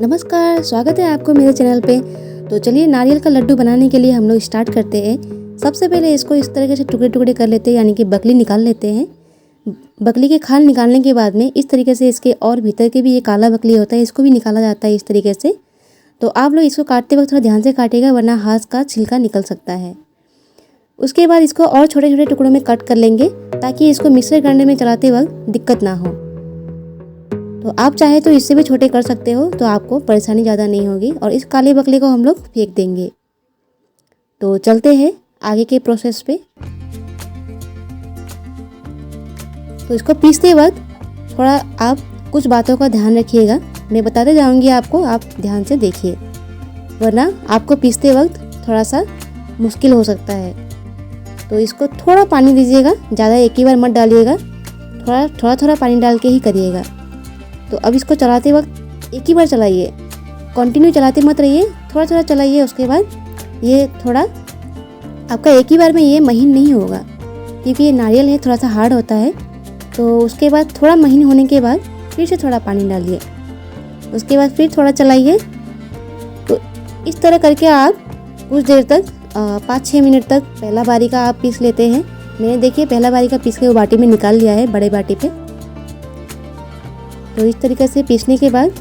नमस्कार, स्वागत है आपको मेरे चैनल पे। तो चलिए नारियल का लड्डू बनाने के लिए हम लोग स्टार्ट करते हैं। सबसे पहले इसको इस तरीके से टुकड़े टुकड़े कर लेते हैं, यानी कि बकली निकाल लेते हैं। बकली के खाल निकालने के बाद में इस तरीके से इसके और भीतर के भी ये काला बकली होता है, इसको भी निकाला जाता है इस तरीके से। तो आप लोग इसको काटते वक्त थोड़ा ध्यान से काटिएगा, वरना हाथ का छिलका निकल सकता है। उसके बाद इसको और छोटे छोटे टुकड़ों में कट कर लेंगे, ताकि इसको मिक्सर ग्राइंडर में चलाते वक्त दिक्कत ना हो। तो आप चाहे तो इससे भी छोटे कर सकते हो, तो आपको परेशानी ज़्यादा नहीं होगी। और इस काले बकले को हम लोग फेंक देंगे। तो चलते हैं आगे के प्रोसेस पे। तो इसको पीसते वक्त थोड़ा आप कुछ बातों का ध्यान रखिएगा, मैं बताते जाऊंगी आपको, आप ध्यान से देखिए, वरना आपको पीसते वक्त थोड़ा सा मुश्किल हो सकता है। तो इसको थोड़ा पानी दीजिएगा, ज़्यादा एक ही बार मत डालिएगा, थोड़ा पानी डाल के ही करिएगा। तो अब इसको चलाते वक्त एक ही बार चलाइए, कंटिन्यू चलाते मत रहिए, थोड़ा थोड़ा चलाइए। उसके बाद ये थोड़ा आपका एक ही बार में ये महीन नहीं होगा, क्योंकि ये नारियल है, थोड़ा सा हार्ड होता है। तो उसके बाद थोड़ा महीन होने के बाद फिर से थोड़ा पानी डालिए, उसके बाद फिर थोड़ा चलाइए। तो इस तरह करके आप कुछ देर तक 5-6 मिनट तक पहला बारी का आप पीस लेते हैं। मैंने देखिए पहला बारी का पीस के वो बाटी में निकाल लिया है, बड़े बाटी पे। तो इस तरीके से पीसने के बाद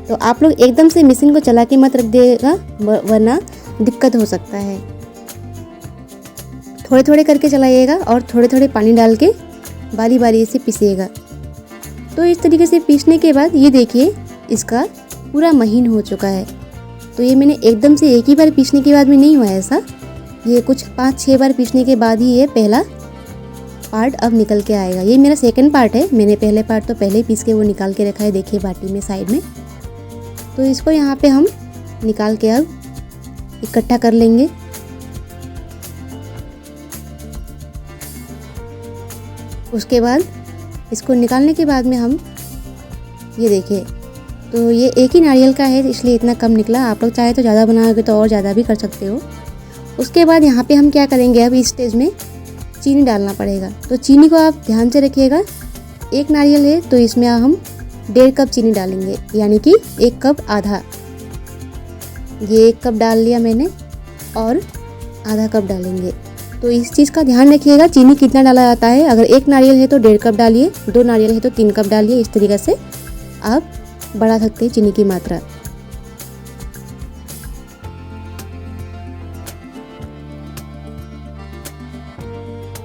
तो आप लोग एकदम से मशीन को चला के मत रख देगा, वरना दिक्कत हो सकता है। थोड़े थोड़े करके चलाइएगा और थोड़े थोड़े पानी डाल के बारी बारी से पीसिएगा। तो इस तरीके से पीसने के बाद ये देखिए इसका पूरा महीन हो चुका है। तो ये मैंने एकदम से एक ही बार पीसने के बाद में नहीं हुआ ऐसा, ये कुछ 5-6 बार पीसने के बाद ही ये पहला पार्ट अब निकल के आएगा। ये मेरा सेकंड पार्ट है, मैंने पहले पार्ट तो पहले ही पीस के वो निकाल के रखा है, देखिए बाटी में साइड में। तो इसको यहाँ पे हम निकाल के अब इकट्ठा कर लेंगे। उसके बाद इसको निकालने के बाद में हम ये देखिए, तो ये एक ही नारियल का है इसलिए इतना कम निकला। आप लोग चाहे तो ज़्यादा बनाओगे तो और ज़्यादा भी कर सकते हो। उसके बाद यहाँ पे हम क्या करेंगे, अब इस स्टेज में चीनी डालना पड़ेगा। तो चीनी को आप ध्यान से रखिएगा, एक नारियल है तो इसमें हम 1.5 कप चीनी डालेंगे, यानी कि 1 कप आधा। ये 1 कप डाल लिया मैंने और आधा कप डालेंगे। तो इस चीज़ का ध्यान रखिएगा, चीनी कितना डाला जाता है। अगर एक नारियल है तो 1.5 कप डालिए, 2 नारियल है तो 3 कप डालिए। इस तरीके से आप बढ़ा सकते हैं चीनी की मात्रा।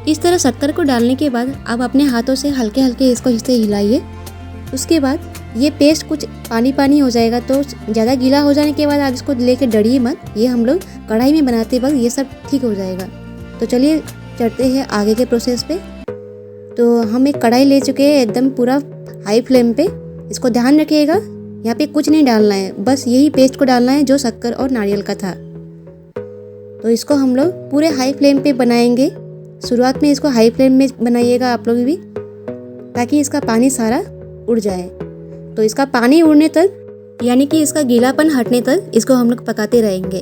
इस तरह शक्कर को डालने के बाद आप अपने हाथों से हल्के हल्के इसको हिस्से हिलाइए। उसके बाद ये पेस्ट कुछ पानी पानी हो जाएगा, तो ज़्यादा गीला हो जाने के बाद आप इसको लेके डरिए मत, ये हम लोग कढ़ाई में बनाते वक्त ये सब ठीक हो जाएगा। तो चलिए चढ़ते हैं आगे के प्रोसेस पे। तो हम एक कढ़ाई ले चुके हैं एकदम पूरा हाई फ्लेम पे। इसको ध्यान रखिएगा, यहाँ पे कुछ नहीं डालना है, बस यही पेस्ट को डालना है जो शक्कर और नारियल का था। तो इसको हम लोग पूरे हाई फ्लेम पे बनाएंगे। शुरुआत में इसको हाई फ्लेम में बनाइएगा आप लोग भी, ताकि इसका पानी सारा उड़ जाए। तो इसका पानी उड़ने तक, यानी कि इसका गीलापन हटने तक इसको हम लोग पकाते रहेंगे।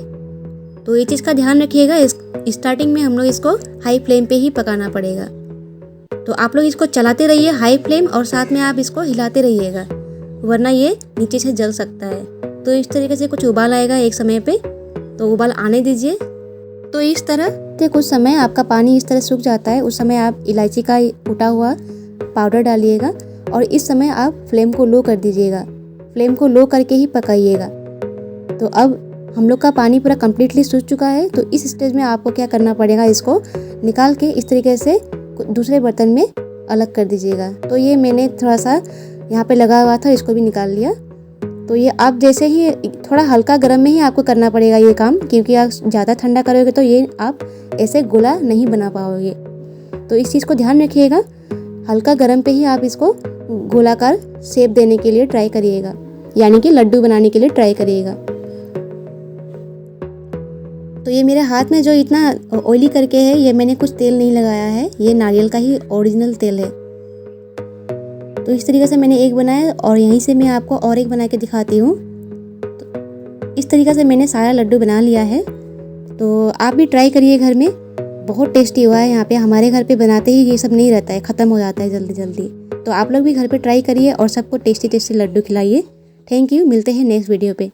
तो ये चीज़ का ध्यान रखिएगा, इस स्टार्टिंग में हम लोग इसको हाई फ्लेम पे ही पकाना पड़ेगा। तो आप लोग इसको चलाते रहिए हाई फ्लेम, और साथ में आप इसको हिलाते रहिएगा, वरना ये नीचे से जल सकता है। तो इस तरीके से कुछ उबाल आएगा एक समय पे, तो उबाल आने दीजिए। तो इस तरह के कुछ समय आपका पानी इस तरह सूख जाता है, उस समय आप इलायची का कुटा हुआ पाउडर डालिएगा, और इस समय आप फ्लेम को लो कर दीजिएगा। फ्लेम को लो करके ही पकाइएगा। तो अब हम लोग का पानी पूरा कम्प्लीटली सूख चुका है। तो इस स्टेज में आपको क्या करना पड़ेगा, इसको निकाल के इस तरीके से दूसरे बर्तन में अलग कर दीजिएगा। तो ये मैंने थोड़ा सा यहाँ पे लगा हुआ था, इसको भी निकाल लिया। तो ये आप जैसे ही थोड़ा हल्का गर्म में ही आपको करना पड़ेगा ये काम, क्योंकि आप ज़्यादा ठंडा करोगे तो ये आप ऐसे गोला नहीं बना पाओगे। तो इस चीज़ को ध्यान रखिएगा, हल्का गर्म पे ही आप इसको गोलाकार शेप देने के लिए ट्राई करिएगा, यानी कि लड्डू बनाने के लिए ट्राई करिएगा। तो ये मेरे हाथ में जो इतना ऑयली करके है, ये मैंने कुछ तेल नहीं लगाया है, ये नारियल का ही ओरिजिनल तेल है। तो इस तरीके से मैंने एक बनाया, और यहीं से मैं आपको और एक बना के दिखाती हूँ। तो इस तरीके से मैंने सारा लड्डू बना लिया है। तो आप भी ट्राई करिए घर में, बहुत टेस्टी हुआ है। यहाँ पे हमारे घर पे बनाते ही ये सब नहीं रहता है, ख़त्म हो जाता है जल्दी जल्दी। तो आप लोग भी घर पे ट्राई करिए और सबको टेस्टी टेस्टी लड्डू खिलाइए। थैंक यू, मिलते हैं नेक्स्ट वीडियो पे।